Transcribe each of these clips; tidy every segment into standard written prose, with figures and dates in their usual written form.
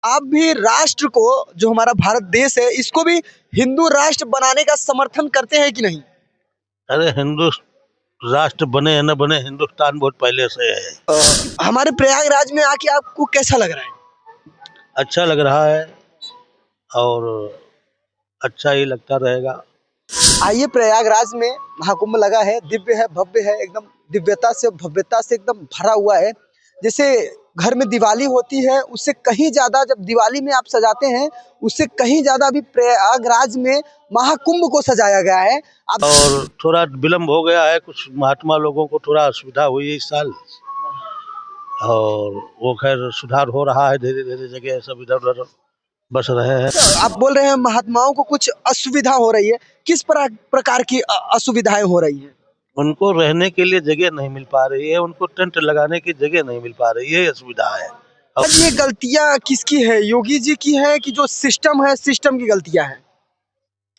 आप भी राष्ट्र को, जो हमारा भारत देश है, इसको भी हिंदू राष्ट्र बनाने का समर्थन करते हैं कि नहीं? अरे हिंदू राष्ट्र बने या न बने, हिंदुस्तान बहुत पहले से है। हमारे प्रयागराज में आके आपको कैसा लग रहा है? अच्छा लग रहा है और अच्छा ही लगता रहेगा। आइए, प्रयागराज में महाकुंभ लगा है, दिव्य है, भव्य है, एकदम दिव्यता से भव्यता से एकदम भरा हुआ है। जैसे घर में दिवाली होती है, उससे कहीं ज्यादा जब दिवाली में आप सजाते हैं, उससे कहीं ज्यादा अभी प्रयागराज में महाकुंभ को सजाया गया है। और थोड़ा विलम्ब हो गया है, कुछ महात्मा लोगों को थोड़ा असुविधा हुई इस साल, और वो खैर सुधार हो रहा है धीरे धीरे, जगह सब इधर उधर बस रहे हैं। आप बोल रहे हैं महात्माओं को कुछ असुविधा हो रही है, किस प्रकार की असुविधाएं हो रही हैं? उनको रहने के लिए जगह नहीं मिल पा रही है, उनको टेंट लगाने की जगह नहीं मिल पा रही है, ये असुविधा है। अब ये गलतियां किसकी है, योगी जी की है कि जो सिस्टम है, सिस्टम की गलतियां हैं?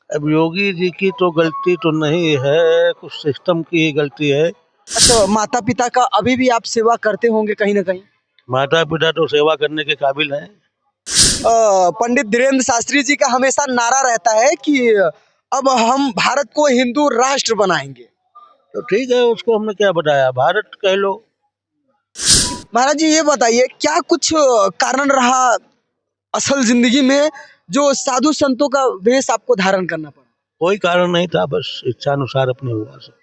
अब योगी जी की तो गलती तो नहीं है, कुछ सिस्टम की ही गलती है। अच्छा, माता पिता का अभी भी आप सेवा करते होंगे कहीं ना कहीं? माता पिता तो सेवा करने के काबिल हैं। पंडित धीरेन्द्र शास्त्री जी का हमेशा नारा रहता है कि अब हम भारत को हिंदू राष्ट्र बनाएंगे। तो ठीक है, उसको हमने क्या बताया, भारत कह लो। महाराज जी, ये बताइए, क्या कुछ कारण रहा असल जिंदगी में जो साधु संतों का वेश आपको धारण करना पड़ा? कोई कारण नहीं था, बस इच्छानुसार अपने हुआ सब।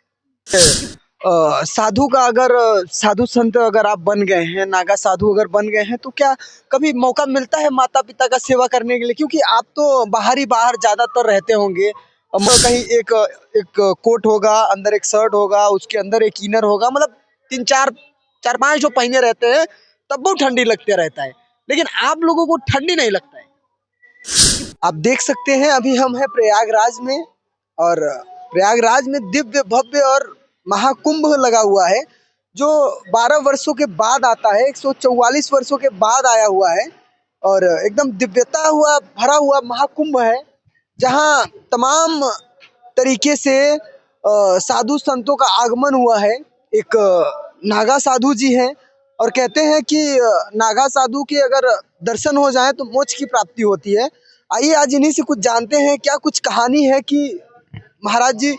साधु का अगर साधु संत अगर आप बन गए हैं, नागा साधु अगर बन गए हैं, तो क्या कभी मौका मिलता है माता पिता का सेवा करने के लिए? क्योंकि आप तो बाहर ज्यादातर रहते होंगे। कहीं एक एक कोट होगा, अंदर एक शर्ट होगा, उसके अंदर एक इनर होगा, मतलब तीन चार चार पांच जो पहने रहते हैं, तब वो ठंडी लगते रहता है, लेकिन आप लोगों को ठंडी नहीं लगता है। आप देख सकते हैं, अभी हम हैं प्रयागराज में, और प्रयागराज में दिव्य भव्य और महाकुंभ लगा हुआ है, जो 12 वर्षों के बाद आता है, 144 वर्षों के बाद आया हुआ है, और एकदम दिव्यता हुआ भरा हुआ महाकुंभ है, जहां तमाम तरीके से साधु संतों का आगमन हुआ है। एक नागा साधु जी हैं, और कहते हैं कि नागा साधु के अगर दर्शन हो जाए तो मोक्ष की प्राप्ति होती है। आइए, आज इन्हीं से कुछ जानते हैं, क्या कुछ कहानी है कि महाराज जी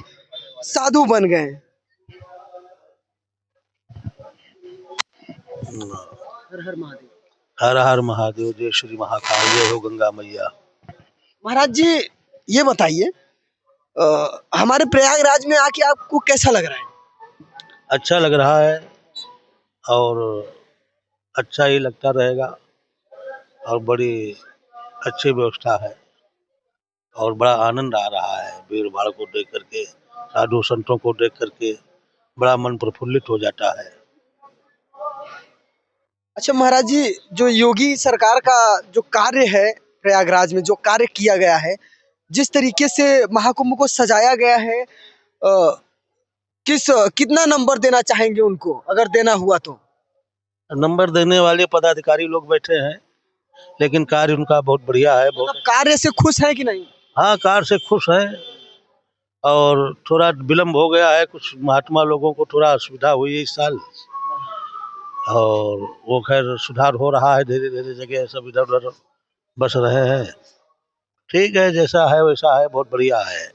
साधु बन गए हैं। हर हर महादेव। हर हर महादेव, जय श्री महाकाल, जय हो गंगा मैया। महाराज जी, ये बताइए, हमारे प्रयागराज में आके आपको कैसा लग रहा है? अच्छा लग रहा है और अच्छा ही लगता रहेगा, और बड़ी अच्छी व्यवस्था है, और बड़ा आनंद आ रहा है भीड़ भाड़ को देख करके, साधु संतों को देख करके बड़ा मन प्रफुल्लित हो जाता है। अच्छा महाराज जी, जो योगी सरकार का जो कार्य है, प्रयागराज में जो कार्य किया गया है, जिस तरीके से महाकुंभ को सजाया गया है, कितना नंबर देना चाहेंगे उनको, अगर देना हुआ तो? नंबर देने वाले पदाधिकारी लोग बैठे हैं, लेकिन कार्य उनका बहुत बढ़िया है। बहुत कार्य से खुश है कि नहीं? हाँ, कार्य से खुश है, और थोड़ा विलम्ब हो गया है, कुछ महात्मा लोगों को थोड़ा असुविधा हुई इस साल, और वो खैर सुधार हो रहा है धीरे धीरे, जगह सब इधर उधर बस रहे हैं। ठीक है, जैसा है वैसा है, बहुत बढ़िया है।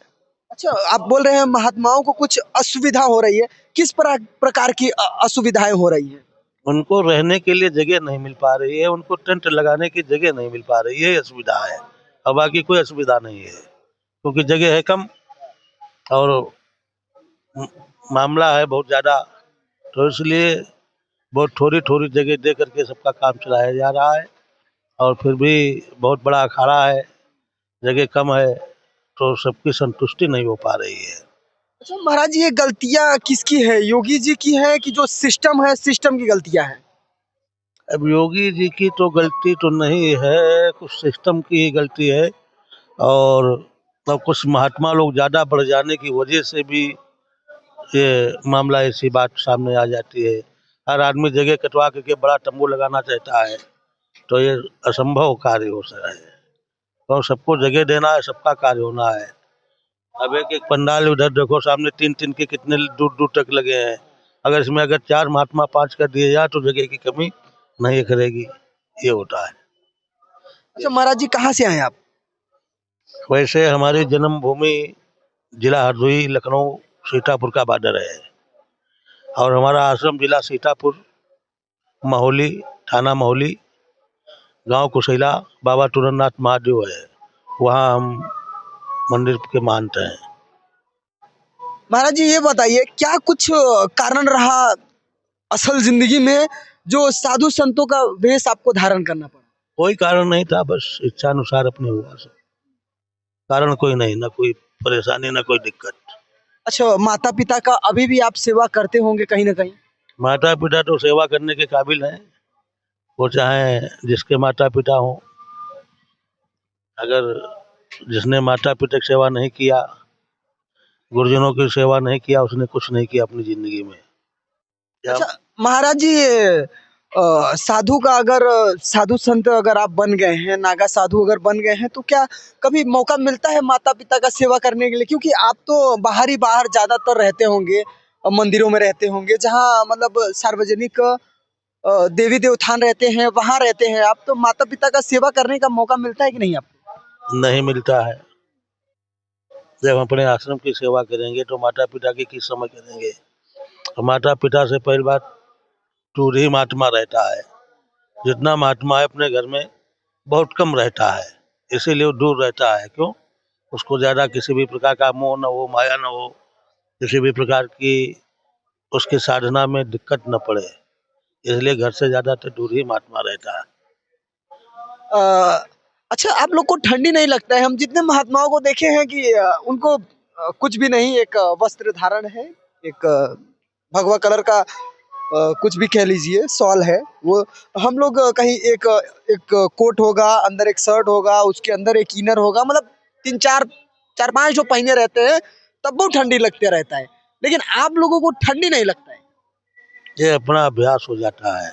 अच्छा, आप बोल रहे हैं महात्माओं को कुछ असुविधा हो रही है, किस प्रकार की असुविधाएं हो रही है? उनको रहने के लिए जगह नहीं मिल पा रही है, उनको टेंट लगाने की जगह नहीं मिल पा रही है, ये असुविधा है, और बाकी कोई असुविधा नहीं है, क्योंकि जगह है कम और मामला है बहुत ज़्यादा, तो इसलिए बहुत थोड़ी थोड़ी जगह दे करके सबका काम चलाया जा रहा है। और फिर भी बहुत बड़ा अखाड़ा है, जगह कम है, तो सबकी संतुष्टि नहीं हो पा रही है। अच्छा महाराज जी, ये गलतियां किसकी है, योगी जी की है कि जो सिस्टम है, सिस्टम की गलतियां हैं? अब योगी जी की तो गलती तो नहीं है, कुछ सिस्टम की ही गलती है, और अब कुछ महात्मा लोग ज़्यादा बढ़ जाने की वजह से भी ये मामला, ऐसी बात सामने आ जाती है। हर आदमी जगह कटवा करके बड़ा तंबू लगाना चाहता है, तो ये असंभव कार्य हो सकता है, और सबको जगह देना है, सबका कार्य होना है। अब एक एक पंडाल उधर देखो, सामने तीन तीन के कितने दूर दूर तक लगे हैं, अगर इसमें अगर 4 महात्मा 5 कर दिए जाए तो जगह की कमी नहीं करेगी, ये होता है। अच्छा महाराज जी, कहाँ से आए आप? वैसे हमारी जन्मभूमि जिला हरदोई लखनऊ सीतापुर का बॉर्डर है, और हमारा आश्रम जिला सीतापुर, महोली, थाना महोली, गांव कुशैला, बाबा तुरंतनाथ महादेव है, वहाँ हम मंदिर के महंत हैं। महाराज जी ये बताइए, क्या कुछ कारण रहा असल जिंदगी में जो साधु संतों का वेश आपको धारण करना पड़ा? कोई कारण नहीं था, बस इच्छा अनुसार अपने हुआ सब। कारण कोई नहीं, ना कोई परेशानी, ना कोई दिक्कत। अच्छा, माता पिता का अभी भी आप सेवा करते होंगे कहीं ना कहीं? माता पिता तो सेवा करने के काबिल हैं, वो चाहे जिसके माता पिता हों। अगर जिसने माता पिता की सेवा नहीं किया, गुरुजनों की सेवा नहीं किया, उसने कुछ नहीं किया अपनी जिंदगी में। अच्छा महाराज जी, साधु का अगर साधु संत अगर आप बन गए हैं, नागा साधु अगर बन गए हैं, तो क्या कभी मौका मिलता है माता पिता का सेवा करने के लिए? क्योंकि आप तो बाहर ज्यादातर रहते होंगे, मंदिरों में रहते होंगे, जहाँ मतलब सार्वजनिक देवी देवथान रहते हैं, वहां रहते हैं आप, तो माता पिता का सेवा करने का मौका मिलता है कि नहीं आपको? नहीं मिलता है। जब हम अपने आश्रम की सेवा करेंगे तो माता पिता की किस समय करेंगे? माता पिता से पहली बात दूर ही महात्मा रहता है। जितना महात्मा है अपने घर में बहुत कम रहता है, इसीलिए वो दूर रहता है। क्यों? उसको ज्यादा किसी भी प्रकार का मोह न हो, माया न हो, किसी भी प्रकार की उसकी साधना में दिक्कत न पड़े, इसलिए घर से ज्यादातर दूर ही महात्मा रहता है। अ, अच्छा, आप लोग को ठंडी नहीं लगता है? हम जितने महात्माओं को देखे हैं कि उनको कुछ भी नहीं, एक वस्त्र धारण है, एक भगवा कलर का कुछ भी कह लीजिए, शॉल है वो। हम लोग कहीं एक कोट होगा, अंदर एक शर्ट होगा, उसके अंदर एक इनर होगा, मतलब तीन चार चार पांच जो पहने रहते हैं, तब वो ठंडी लगते रहता है। लेकिन आप लोगों को ठंडी नहीं लगता है? ये अपना अभ्यास हो जाता है,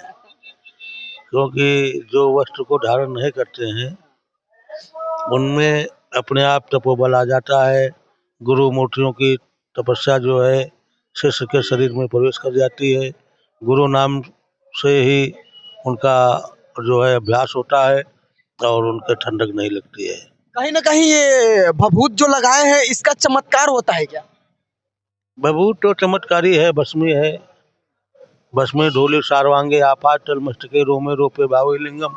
क्योंकि जो वस्त्र को धारण नहीं करते हैं उनमें अपने आप तपोबल आ जाता है। गुरु मूर्तियों की तपस्या जो है शिष्य के शरीर में प्रवेश कर जाती है। गुरु नाम से ही उनका जो है अभ्यास होता है, और उनके ठंडक नहीं लगती है। कहीं ना कहीं ये भभूत जो लगाए हैं, इसका चमत्कार होता है क्या? बबूत तो चमत्कारी है, भस्मी है। भस्मी ढोली सारवांगे आपात तल मस्तके रोमे रोपे भावे लिंगम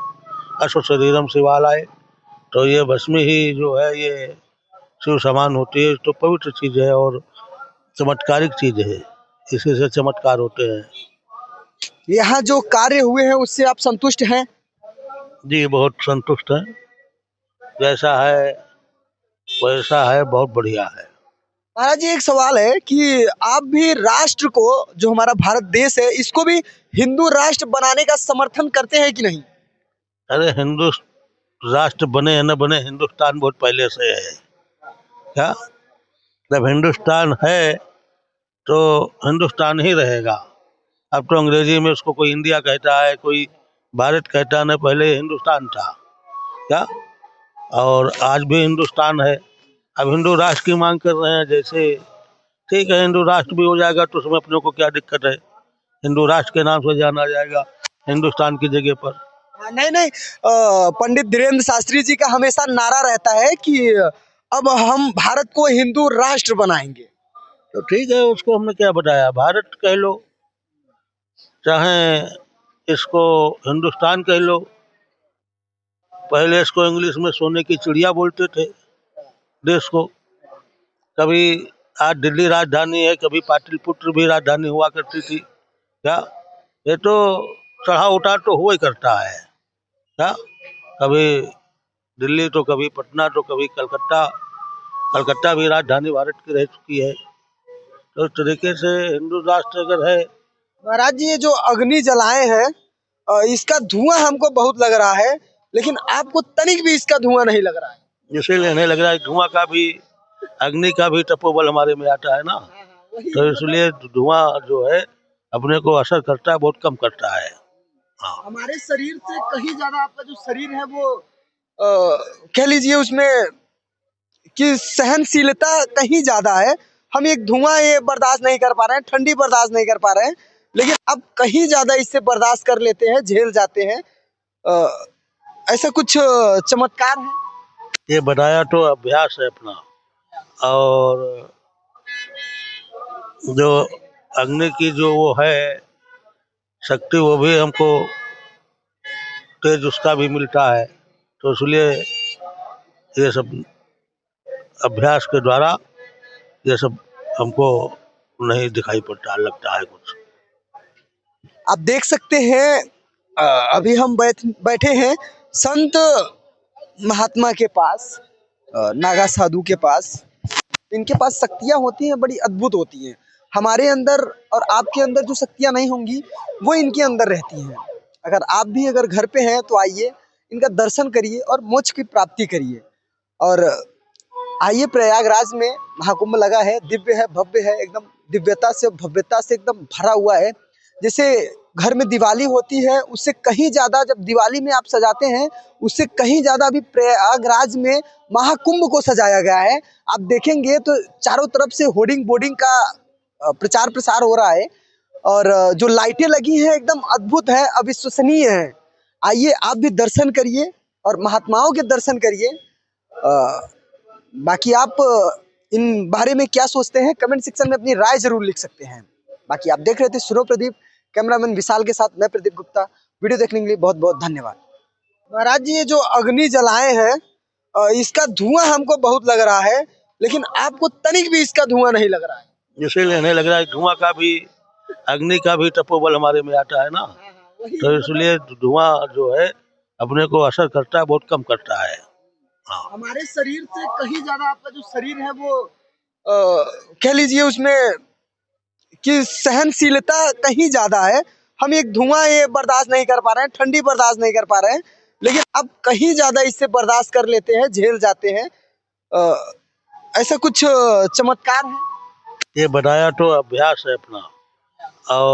अश्व शरीरम शिवालय। तो ये भस्मी ही जो है ये शिव समान होती है, तो पवित्र चीज है और चमत्कारिक चीज है, इसी से चमत्कार होते हैं। यहाँ जो कार्य हुए हैं उससे आप संतुष्ट हैं? जी बहुत संतुष्ट हैं, जैसा है वैसा है, बहुत बढ़िया है। महाराज जी एक सवाल है कि आप भी राष्ट्र को, जो हमारा भारत देश है, इसको भी हिंदू राष्ट्र बनाने का समर्थन करते हैं कि नहीं? अरे हिंदू राष्ट्र बने न बने, हिंदुस्तान बहुत पहले से है। क्या? जब हिंदुस्तान है तो हिंदुस्तान ही रहेगा। अब तो अंग्रेजी में उसको कोई इंडिया कहता है, कोई भारत कहता है, न पहले हिंदुस्तान था। क्या? और आज भी हिंदुस्तान है। अब हिंदू राष्ट्र की मांग कर रहे हैं, जैसे ठीक है हिंदू राष्ट्र भी हो जाएगा तो उसमें अपने को क्या दिक्कत है? हिंदू राष्ट्र के नाम से जाना जाएगा हिंदुस्तान की जगह पर। नहीं नहीं, पंडित धीरेन्द्र शास्त्री जी का हमेशा नारा रहता है कि अब हम भारत को हिंदू राष्ट्र बनाएंगे। तो ठीक है, उसको हमने क्या बताया, भारत कह लो चाहे इसको हिंदुस्तान कह लो। पहले इसको इंग्लिश में सोने की चिड़िया बोलते थे देश को। कभी आज दिल्ली राजधानी है, कभी पाटलिपुत्र भी राजधानी हुआ करती थी। क्या? ये तो चढ़ा उतार तो हुआ ही करता है। क्या? कभी दिल्ली तो कभी पटना तो कभी कलकत्ता। कलकत्ता भी राजधानी भारत की रह चुकी है। तो इस तरीके से हिंदू राष्ट्र अगर है। महाराज जी ये जो अग्नि जलाए हैं, इसका धुआं हमको बहुत लग रहा है, लेकिन आपको तनिक भी इसका धुआं नहीं लग रहा है। इसीलिए नहीं लग रहा है, धुआं का भी, अग्नि का भी तपोबल हमारे में आता है ना, तो इसलिए धुआं जो है अपने को असर करता है, बहुत कम करता है। हाँ। हमारे शरीर से कहीं ज्यादा आपका जो शरीर है वो कह लीजिए उसमें कि सहनशीलता कहीं ज्यादा है। हम एक धुआं ये बर्दाश्त नहीं कर पा रहे हैं, ठंडी बर्दाश्त नहीं कर पा रहे हैं, लेकिन अब कहीं ज्यादा इससे बर्दाश्त कर लेते हैं, झेल जाते हैं। ऐसा कुछ चमत्कार है? ये बनाया तो अभ्यास है अपना। और जो अग्नि की जो वो है शक्ति, वो भी हमको तेज उसका भी मिलता है। तो इसलिए ये सब अभ्यास के द्वारा ये सब हमको नहीं दिखाई पड़ता, लगता है कुछ। आप देख सकते हैं अभी हम बैठे हैं संत महात्मा के पास, नागा साधु के पास। इनके पास शक्तियाँ होती हैं, बड़ी अद्भुत होती हैं। हमारे अंदर और आपके अंदर जो शक्तियाँ नहीं होंगी वो इनके अंदर रहती हैं। अगर घर पे हैं तो आइए, इनका दर्शन करिए और मोक्ष की प्राप्ति करिए। और आइए, प्रयागराज में महाकुंभ लगा है, दिव्य है, भव्य है, एकदम दिव्यता से भव्यता से एकदम भरा हुआ है। जैसे घर में दिवाली होती है उससे कहीं ज्यादा, जब दिवाली में आप सजाते हैं उससे कहीं ज्यादा अभी प्रयागराज में महाकुंभ को सजाया गया है। आप देखेंगे तो चारों तरफ से होर्डिंग बोर्डिंग का प्रचार प्रसार हो रहा है। और जो लाइटें लगी हैं एकदम अद्भुत है, अविश्वसनीय है। आइए, आप भी दर्शन करिए और महात्माओं के दर्शन करिए। बाकी आप इन बारे में क्या सोचते हैं, कमेंट सेक्शन में अपनी राय जरूर लिख सकते हैं। बाकी आप देख रहे थे सुनो प्रदीप, कैमरामैन विशाल के साथ मैं प्रदीप गुप्ता। वीडियो देखने के लिए बहुत बहुत धन्यवाद। महाराज जी, ये जो अग्नि जलाए हैं इसका धुआं हमको बहुत लग रहा है, लेकिन आपको तनिक भी इसका धुआं नहीं लग रहा है। इसीलिए नहीं लग रहा है, धुआं का भी, अग्नि का भी तपोबल हमारे में आता है ना। तो इसलिए धुआं जो है अपने को असर करता है, बहुत कम करता है। हाँ। हमारे शरीर से कहीं ज्यादा आपका जो शरीर है वो कह लीजिए उसमें कि सहनशीलता कहीं ज्यादा है। हम एक धुआं ये बर्दाश्त नहीं कर पा रहे हैं, ठंडी बर्दाश्त नहीं कर पा रहे हैं, लेकिन अब कहीं ज्यादा इससे बर्दाश्त कर लेते हैं, झेल जाते हैं। ऐसा कुछ चमत्कार है? ये बनाया तो अभ्यास है अपना। और